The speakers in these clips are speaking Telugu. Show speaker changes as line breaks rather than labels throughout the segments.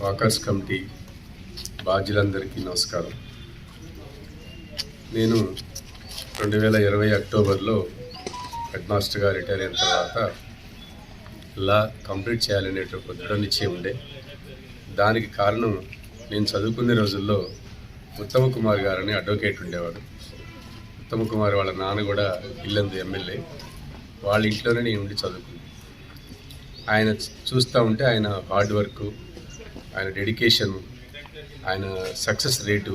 వాకర్స్ కమిటీ బాధ్యులందరికీ నమస్కారం. నేను 2020 అక్టోబర్లో హెడ్ మాస్టర్గా రిటైర్ అయిన తర్వాత లా కంప్లీట్ చేయాలనేటువంటి దృఢ నిశ్చయం ఉండే. దానికి కారణం నేను చదువుకునే రోజుల్లో ఉత్తమ కుమార్ గారని అడ్వకేట్ ఉండేవాడు. ఉత్తమ కుమార్ వాళ్ళ నాన్న కూడా ఇల్లందు ఎమ్మెల్యే. వాళ్ళ ఇంట్లోనే నేను ఉండి చదువుకున్నాను. ఆయన చూస్తూ ఉంటే ఆయన హార్డ్ వర్క్, ఆయన డెడికేషన్, ఆయన సక్సెస్ రేటు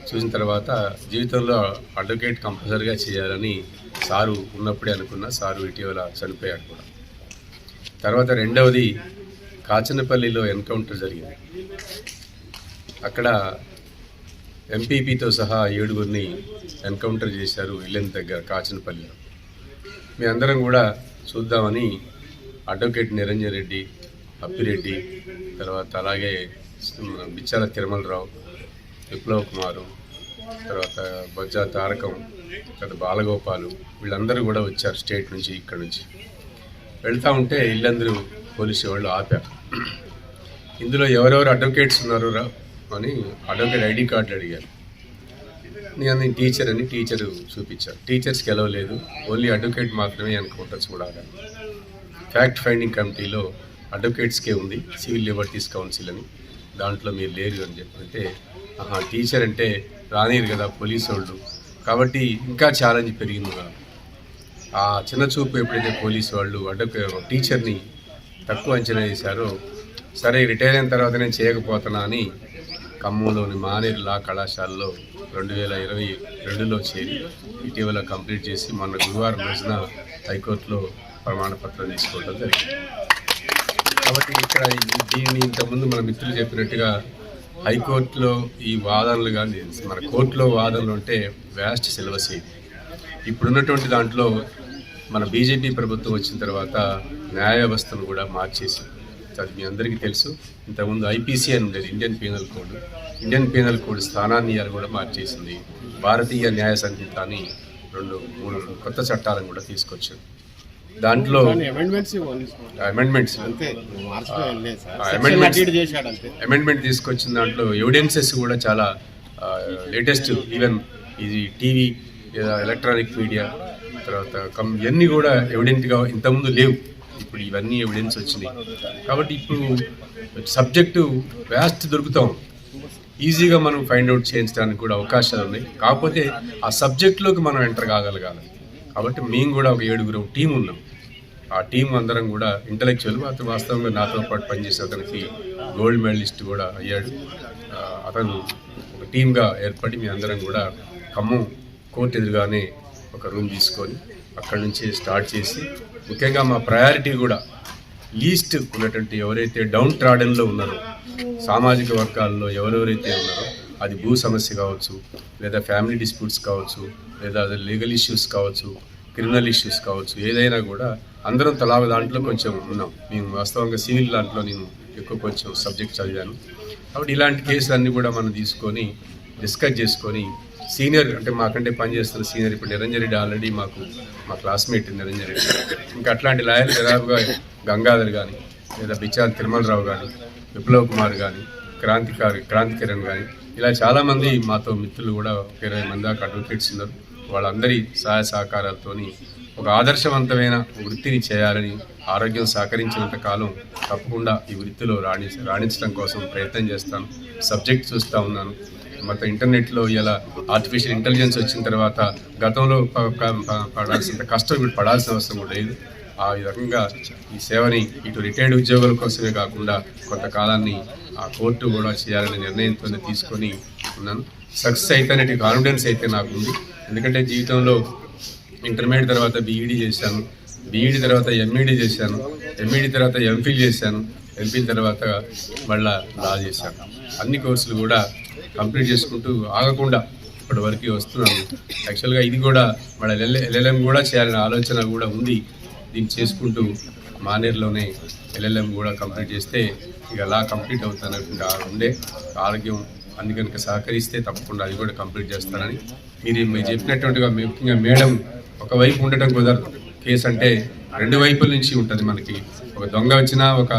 చూసిన తర్వాత జీవితంలో అడ్వకేట్ కంపల్సరీగా చేయాలని సారు ఉన్నప్పుడే అనుకున్నా. సారు ఇటీవల చనిపోయాడు కూడా. తర్వాత రెండవది కాచనపల్లిలో ఎన్కౌంటర్ జరిగింది. అక్కడ ఎంపీపీతో సహా 7గురిని ఎన్కౌంటర్ చేశారు ఇల్లెన్ దగ్గర కాచనపల్లిలో. మీ అందరం కూడా చూద్దామని అడ్వకేట్ నిరంజన్ రెడ్డి, అప్పిరెడ్డి, తర్వాత అలాగే బిచ్చాల తిరుమలరావు, విప్లవ్ కుమారు, తర్వాత బొజ్జా తారకం, తర్వాత బాలగోపాలు, వీళ్ళందరూ కూడా వచ్చారు స్టేట్ నుంచి. ఇక్కడ నుంచి వెళ్తూ ఉంటే ఇల్లందరూ పోలీసు వాళ్ళు ఆపారు. ఇందులో ఎవరెవరు అడ్వకేట్స్ ఉన్నారు అని అడ్వకేట్ ఐడి కార్డులు అడిగారు. నేను టీచర్ అని టీచరు చూపించాను. టీచర్స్కి ఎలా లేదు, ఓన్లీ అడ్వకేట్ మాత్రమే ఎన్కౌంటర్స్ కూడా ఆడాలి. ఫ్యాక్ట్ ఫైండింగ్ కమిటీలో అడ్వకేట్స్కే ఉంది, సివిల్ లిబర్టీస్ కౌన్సిల్ అని, దాంట్లో మీరు లేరు అని చెప్పంటే, టీచర్ అంటే రానియరు కదా పోలీసు వాళ్ళు, కాబట్టి ఇంకా ఛాలెంజ్ పెరిగింది కదా. ఆ చిన్న చూపు ఎప్పుడైతే పోలీసు వాళ్ళు టీచర్ని తక్కువ అంచనా వేశారో, సరే రిటైర్ అయిన తర్వాత నేను చేయకపోతున్నా అని ఖమ్మంలోని మానేరు లా కళాశాలలో 2022లో చేరి ఇటీవల కంప్లీట్ చేసి మొన్న గురువారం రోజున హైకోర్టులో ప్రమాణ పత్రం తీసుకోవడం జరిగింది. కాబట్టి ఇక్కడ దీన్ని ఇంతకుముందు మన మిత్రులు చెప్పినట్టుగా హైకోర్టులో ఈ వాదనలు కానీ మన కోర్టులో వాదనలు ఉంటే వ్యాస్ట్ సిలబస్ ఇది. ఇప్పుడున్నటువంటి దాంట్లో మన బీజేపీ ప్రభుత్వం వచ్చిన తర్వాత న్యాయ వ్యవస్థను కూడా మార్చేసి, అది మీ అందరికీ తెలుసు. ఇంతకుముందు ఐపీసీ అని ఉండేది, ఇండియన్ పీనల్ కోడ్ స్థానాన్ని కూడా మార్చేసింది. భారతీయ న్యాయ సంహిత అని 2-3 కొత్త చట్టాలను కూడా తీసుకొచ్చారు. దాంట్లో అమెండ్మెంట్ తీసుకొచ్చిన దాంట్లో ఎవిడెన్సెస్ కూడా చాలా లేటెస్ట్, ఈవెన్ ఇది టీవీ, ఎలక్ట్రానిక్ మీడియా, తర్వాత ఇవన్నీ కూడా ఎవిడెంట్గా ఇంతకుముందు లేవు. ఇప్పుడు ఇవన్నీ ఎవిడెన్స్ వచ్చినాయి. కాబట్టి ఇప్పుడు సబ్జెక్టు వ్యాస్ట్ దొరుకుతాం, ఈజీగా మనం ఫైండ్ అవుట్ చేయించడానికి కూడా అవకాశాలు ఉన్నాయి. కాకపోతే ఆ సబ్జెక్టులోకి మనం ఎంటర్ కాగలగాలి. కాబట్టి మేము కూడా ఒక 7గురు టీం ఉన్నాం. ఆ టీం అందరం కూడా ఇంటలెక్చువల్. అతను వాస్తవంగా నాతో పాటు పనిచేసే అతనికి గోల్డ్ మెడలిస్ట్ కూడా అయ్యాడు. అతను ఒక టీమ్గా ఏర్పడి మీ అందరం కూడా ఖమ్మం కోర్టు ఎదురుగానే ఒక రూమ్ తీసుకొని అక్కడి నుంచి స్టార్ట్ చేసి, ముఖ్యంగా మా ప్రయారిటీ కూడా లీస్ట్ ఉన్నటువంటి ఎవరైతే డౌన్ ట్రాడన్లో ఉన్నారో, సామాజిక వర్గాల్లో ఎవరెవరైతే ఉన్నారో, అది భూ సమస్య కావచ్చు, లేదా ఫ్యామిలీ డిస్ప్యూట్స్ కావచ్చు, లేదా లీగల్ ఇష్యూస్ కావచ్చు, క్రిమినల్ ఇష్యూస్ కావచ్చు, ఏదైనా కూడా అందరం తలా దాంట్లో కొంచెం ఉన్నాం. నేను వాస్తవంగా సివిల్ దాంట్లో నేను ఎక్కువ కొంచెం సబ్జెక్ట్ చదివాను. కాబట్టి ఇలాంటి కేసులన్నీ కూడా మనం తీసుకొని డిస్కస్ చేసుకొని, సీనియర్ అంటే మాకంటే పనిచేస్తున్న సీనియర్ ఇప్పుడు నిరంజన్ రెడ్డి ఆల్రెడీ మా క్లాస్మేట్ నిరంజన్ రెడ్డి, ఇంకా అట్లాంటి లాయర్లు దాదాపుగా గంగాధర్ కానీ, లేదా బిచ్చాల తిరుమలరావు కానీ, విప్లవ్ కుమార్ కానీ, క్రాంతికిరణ్ కానీ, ఇలా చాలామంది మాతో మిత్రులు కూడా 20 మంది దాకా అడ్వకేట్స్ ఉన్నారు. వాళ్ళందరి సహాయ సహకారాలతో ఒక ఆదర్శవంతమైన వృత్తిని చేయాలని, ఆరోగ్యం సహకరించినంత కాలం తప్పకుండా ఈ వృత్తిలో రాణించడం కోసం ప్రయత్నం చేస్తాను. సబ్జెక్ట్ చూస్తూ ఉన్నాను. మొత్తం ఇంటర్నెట్లో ఇలా ఆర్టిఫిషియల్ ఇంటెలిజెన్స్ వచ్చిన తర్వాత గతంలో పడాల్సినంత కష్టం ఇప్పుడు పడాల్సిన అవసరం కూడా లేదు. ఆ రకంగా ఈ సేవని ఇటు రిటైర్డ్ ఉద్యోగుల కోసమే కాకుండా కొంతకాలాన్ని ఆ కోర్టు కూడా చేయాలనే నిర్ణయంతో తీసుకొని ఉన్నాను. సక్సెస్ అయితే కాన్ఫిడెన్స్ అయితే నాకు ఉంది. ఎందుకంటే జీవితంలో ఇంటర్మీడియట్ తర్వాత బీఈడీ చేశాను, బీఈడీ తర్వాత ఎంఈడీ చేశాను, ఎంఈడీ తర్వాత ఎంఫిల్ చేశాను, ఎంఫిల్ తర్వాత మళ్ళీ లా చేశాను. అన్ని కోర్సులు కూడా కంప్లీట్ చేసుకుంటూ ఆగకుండా ఇప్పటి వరకు వస్తున్నాను. యాక్చువల్గా ఇది కూడా మళ్ళీ ఎల్ఎల్ఎం కూడా చేయాలనే ఆలోచన కూడా ఉంది. దీన్ని చేసుకుంటూ మానేరులోనే ఎల్ఎల్ఎం కూడా కంప్లీట్ చేస్తే ఇక లా కంప్లీట్ అవుతానకుండా ఉండే. ఆరోగ్యం అన్ని కనుక సహకరిస్తే తప్పకుండా అది కూడా కంప్లీట్ చేస్తానని మీరు చెప్పినట్టుగా ముఖ్యంగా మేడం ఒకవైపు ఉండటం కుదరదు. కేసు అంటే 2 వైపుల నుంచి ఉంటుంది. మనకి ఒక దొంగ వచ్చినా, ఒక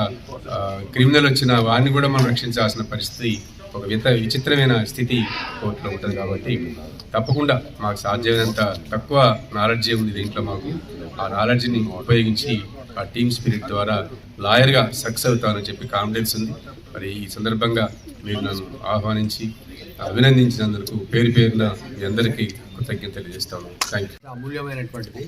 క్రిమినల్ వచ్చిన వాడిని కూడా మనం రక్షించాల్సిన పరిస్థితి, ఒక విచిత్రమైన స్థితి కోర్టులో ఉంటుంది. కాబట్టి తప్పకుండా మాకు సాధ్యమైనంత తక్కువ నాలెడ్జే ఉంది దీంట్లో. మాకు ఆ నాలెడ్జ్ని ఉపయోగించి ఆ టీమ్ స్పిరిట్ ద్వారా లాయర్గా సక్సెస్ అవుతానని చెప్పి కాన్ఫిడెన్స్ ఉంది. మరి ఈ సందర్భంగా మీరు నన్ను ఆహ్వానించి అభినందించినందుకు పేరు పేరున మీ అందరికీ కృతజ్ఞత తెలియజేస్తాను. Thank you.
అమూల్యమైనటువంటిది.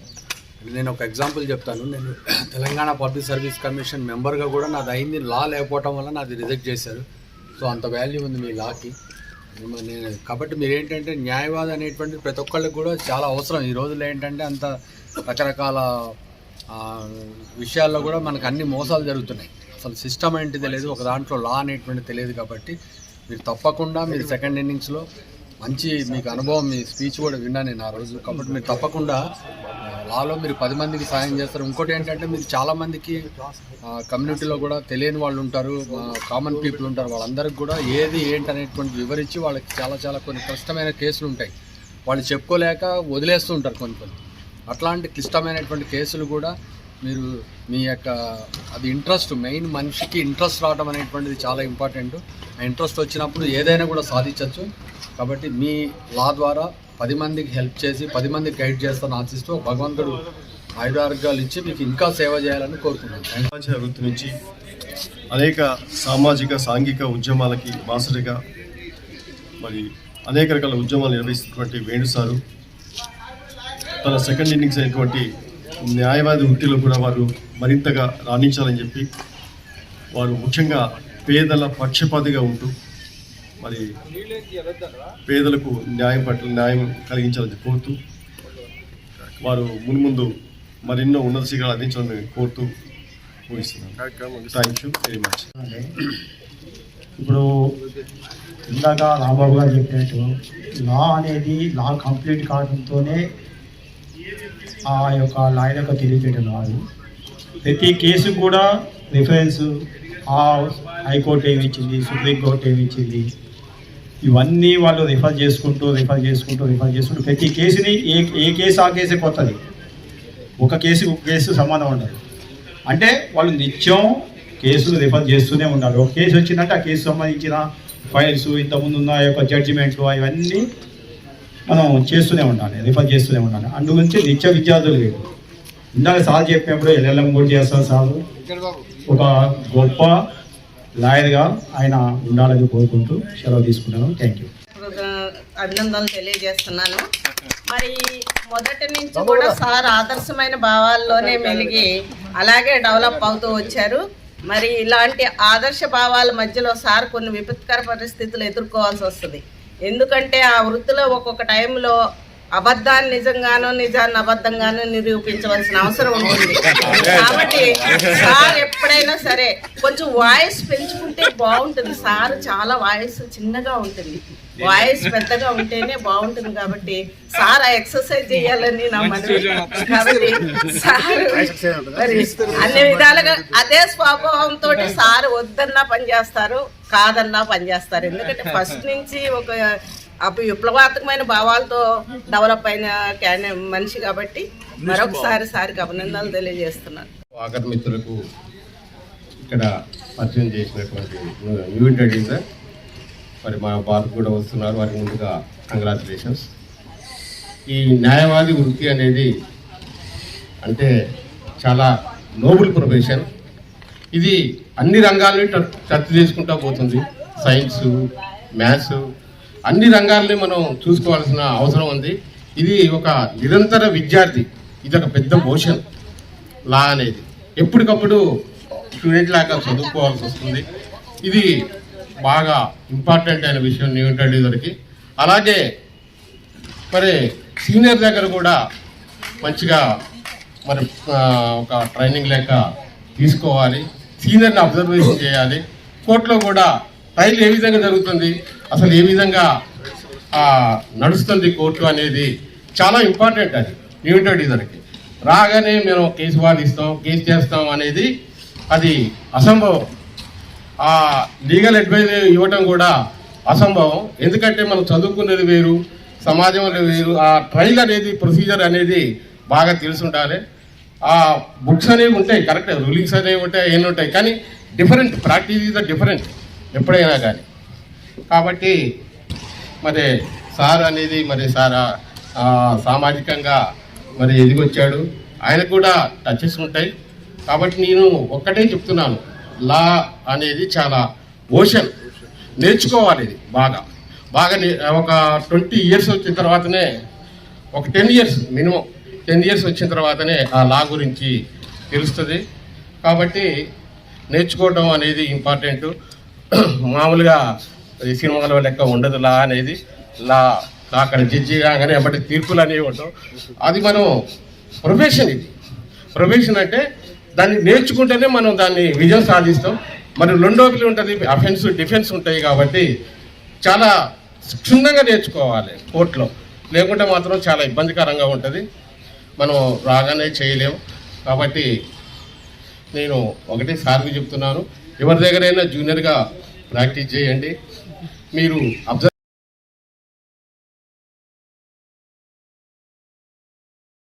నేను ఒక ఎగ్జాంపుల్ చెప్తాను. నేను తెలంగాణ పబ్లిక్ సర్వీస్ కమిషన్ మెంబర్గా కూడా నాది అయింది. లా లేకపోవటం వల్ల నాది రిజెక్ట్ చేశారు. సో అంత వాల్యూ ఉంది మీ లాకి. కాబట్టి మీరు ఏంటంటే న్యాయవాది అనేటువంటిది ప్రతి ఒక్కళ్ళకి కూడా చాలా అవసరం. ఈ రోజుల్లో ఏంటంటే అంత రకరకాల విషయాల్లో కూడా మనకు అన్ని మోసాలు జరుగుతున్నాయి. అసలు సిస్టమ్ ఏంటి తెలియదు, ఒక దాంట్లో లా అనేటువంటిది తెలియదు. కాబట్టి మీరు తప్పకుండా మీరు సెకండ్ ఇన్నింగ్స్లో మంచి మీకు అనుభవం, మీ స్పీచ్ కూడా విన్నాను నేను ఆ రోజు. కాబట్టి మీరు తప్పకుండా లాలో మీరు 10 మందికి సాయం చేస్తారు. ఇంకోటి ఏంటంటే మీరు చాలామందికి కమ్యూనిటీలో కూడా తెలియని వాళ్ళు ఉంటారు, కామన్ పీపుల్ ఉంటారు. వాళ్ళందరికీ కూడా ఏది ఏంటనేటువంటి వివరించి వాళ్ళకి చాలా కొన్ని క్లిష్టమైన కేసులు ఉంటాయి. వాళ్ళు చెప్పుకోలేక వదిలేస్తూ ఉంటారు కొన్ని. అట్లాంటి క్లిష్టమైనటువంటి కేసులు కూడా మీరు మీ యొక్క అది ఇంట్రెస్ట్, మెయిన్ మనిషికి ఇంట్రెస్ట్ రావడం అనేటువంటిది చాలా ఇంపార్టెంట్. ఆ ఇంట్రెస్ట్ వచ్చినప్పుడు ఏదైనా కూడా సాధించవచ్చు. కాబట్టి మీ లా ద్వారా 10 మందికి హెల్ప్ చేసి 10 మందికి గైడ్ చేస్తాను ఆశిస్తూ భగవంతుడు ఆయురారోగ్యాలు ఇచ్చి మీకు ఇంకా సేవ చేయాలని కోరుతున్నాను.
వృత్తి నుంచి అనేక సామాజిక సాంఘిక ఉద్యమాలకి బాసటగా మరి అనేక రకాల ఉద్యమాలు నిర్వహిస్తున్నటువంటి వేణు సారు తన సెకండ్ ఇన్నింగ్స్ అయినటువంటి న్యాయవాది వృత్తిలో కూడా వారు మరింతగా రాణించాలని చెప్పి వారు ముఖ్యంగా పేదల పక్షపాతిగా ఉంటూ మరి పేదలకు న్యాయం కలిగించాలని కోరుతూ వారు మున్ముందు మరెన్నో ఉన్నత శిఖరాలు అందించాలని కోరుతూ ముగిస్తున్నాను. Thank you very much.
ఇప్పుడు ఇందాక రాంబాబు గారు చెప్పినట్టు లా అనేది లా కంప్లీట్ కావడంతోనే ఆ యొక్క లాయర్ యొక్క తెలియజేయడం కాదు. ప్రతి కేసు కూడా రిఫరెన్స్ హైకోర్టు ఏమి ఇచ్చింది, సుప్రీంకోర్టు ఏమి ఇచ్చింది, ఇవన్నీ వాళ్ళు రిఫర్ చేసుకుంటూ ప్రతి కేసుని ఏ కేసు ఆ కేసే కొత్తది. ఒక కేసు సంబంధం ఉండదు. అంటే వాళ్ళు నిత్యం కేసులు రిఫర్ చేస్తూనే ఉండాలి. ఒక కేసు వచ్చిందంటే ఆ కేసు సంబంధించిన ఫైల్స్, ఇంతకుముందు ఉన్న యొక్క జడ్జిమెంట్లు అవన్నీ మనం చేస్తూనే ఉండాలి, రిఫర్ చేస్తూనే ఉండాలి. అందు గురించి నిత్య విద్యార్థులు లేదు. ఇందాక సార్ చెప్పినప్పుడు ఎల్ఎల్ఎం కూడా చేస్తారు సార్. ఒక గొప్ప లాయర్గా ఆయన ఉండాలని కోరుకుంటూ సెలవు తీసుకున్నాను. Thank you.
అభినందనలు తెలియజేస్తున్నాను. మరి మొదటి నుంచి కూడా సార్ ఆదర్శమైన భావాల్లోనే మెలిగి అలాగే డెవలప్ అవుతూ వచ్చారు. మరి ఇలాంటి ఆదర్శ భావాల మధ్యలో సార్ కొన్ని విపత్కర పరిస్థితులు ఎదుర్కోవాల్సి వస్తుంది. ఎందుకంటే ఆ వృత్తిలో ఒక్కొక్క టైంలో అబద్ధాన్ని నిజంగానో, నిజాన్ని అబద్ధంగానో నిరూపించవలసిన అవసరం ఉంటుంది. కాబట్టి సార్ ఎప్పుడైనా సరే కొంచెం వాయిస్ పెంచుకుంటే బాగుంటుంది. సార్ చాలా వాయిస్ చిన్నగా ఉంటుంది, వాయిస్ పెద్దగా ఉంటేనే బాగుంటుంది. కాబట్టి సార్ ఆ ఎక్సర్సైజ్ చేయాలని నా మనవి. కాబట్టి సార్ మరి అన్ని విధాలుగా అదే స్వభావంతో సార్ వద్దన్నా పనిచేస్తారు, కాదన్నా పనిచేస్తారు. ఎందుకంటే ఫస్ట్ నుంచి ఒక విప్లవాత్మకమైన భావాలతో డెవలప్ అయిన మనిషి కాబట్టి మరొకసారి సారికి అభినందనలు తెలియజేస్తున్నాను.
ఆఖరి మిత్రులకు ఇక్కడ పరిచయం చేసినటువంటి న్యూ ఇంట్రడ్యూసర్ మరి మా బాబు కూడా వస్తున్నారు. వారికి ముందుగా కంగ్రాచులేషన్స్. ఈ న్యాయవాది వృత్తి అనేది అంటే చాలా నోబుల్ ప్రొఫెషన్. ఇది అన్ని రంగాల్ని టచ్ చేసుకుంటూ పోతుంది. సైన్సు, మ్యాథ్స్, అన్ని రంగాల్ని మనం చూసుకోవాల్సిన అవసరం ఉంది. ఇది ఒక నిరంతర విద్యార్థి, ఇది ఒక పెద్ద మోషన్. లా అనేది ఎప్పటికప్పుడు స్టూడెంట్ లాగా చదువుకోవాల్సి వస్తుంది. ఇది బాగా ఇంపార్టెంట్ అయిన విషయం న్యూ ఇంట్రడ్యూసర్కి. అలాగే మరి సీనియర్ దగ్గర కూడా మంచిగా మరి ఒక ట్రైనింగ్ లేక తీసుకోవాలి, సీనియర్ని అబ్జర్వేషన్ చేయాలి. కోర్టులో కూడా ట్రయల్ ఏ విధంగా జరుగుతుంది, అసలు ఏ విధంగా నడుస్తుంది కోర్టు అనేది చాలా ఇంపార్టెంట్. అది న్యూ ఇంట్రడ్యూసర్కి రాగానే మేము కేసు వాదిస్తాం, కేసు చేస్తాం అనేది అది అసంభవం. ఆ లీగల్ అడ్వైజ్ ఇవ్వటం కూడా అసంభవం. ఎందుకంటే మనం చదువుకునేది వేరు, సమాజంలో వేరు. ఆ ట్రయల్ అనేది, ప్రొసీజర్ అనేది బాగా తెలిసి ఉండాలి. ఆ బుక్స్ అనేవి ఉంటాయి, కరెక్ట్ రూలింగ్స్ అనేవి ఉంటాయి, ఎన్ని ఉంటాయి. కానీ
different, practice is the different ఎప్పుడైనా కానీ. కాబట్టి మరి సార్ అనేది మరి సార్ సామాజికంగా మరి ఎదిగొచ్చాడు, ఆయనకు కూడా టచెస్ ఉంటాయి. కాబట్టి నేను ఒక్కటే చెప్తున్నాను, లా అనేది చాలా ఓషన్, నేర్చుకోవాలి. ఇది బాగా ఒక 20 years వచ్చిన తర్వాతనే, ఒక 10 years మినిమం 10 years వచ్చిన తర్వాతనే ఆ లా గురించి తెలుస్తుంది. కాబట్టి నేర్చుకోవడం అనేది ఇంపార్టెంట్. మామూలుగా ఈ సినిమాల లెక్క ఉండదు లా అనేది. లా అక్కడ జడ్జి కాగానే ఎప్పటి తీర్పులు అనేవి ఉండవు. అది మనం ప్రొఫెషన్, ఇది ప్రొఫెషన్ అంటే దాన్ని నేర్చుకుంటేనే మనం దాన్ని విజయం సాధిస్తాం. మరి రెండోది ఉంటుంది, అఫెన్స్ డిఫెన్స్ ఉంటాయి. కాబట్టి చాలా క్షుణ్ణంగా నేర్చుకోవాలి కోర్టులో, లేకుంటే మాత్రం చాలా ఇబ్బందికరంగా ఉంటుంది, మనం రాగానే చేయలేము. కాబట్టి నేను ఒకటే సార్కి చెప్తున్నాను, ఎవరి దగ్గరైనా జూనియర్గా ప్రాక్టీస్ చేయండి. మీరు అబ్జర్వ్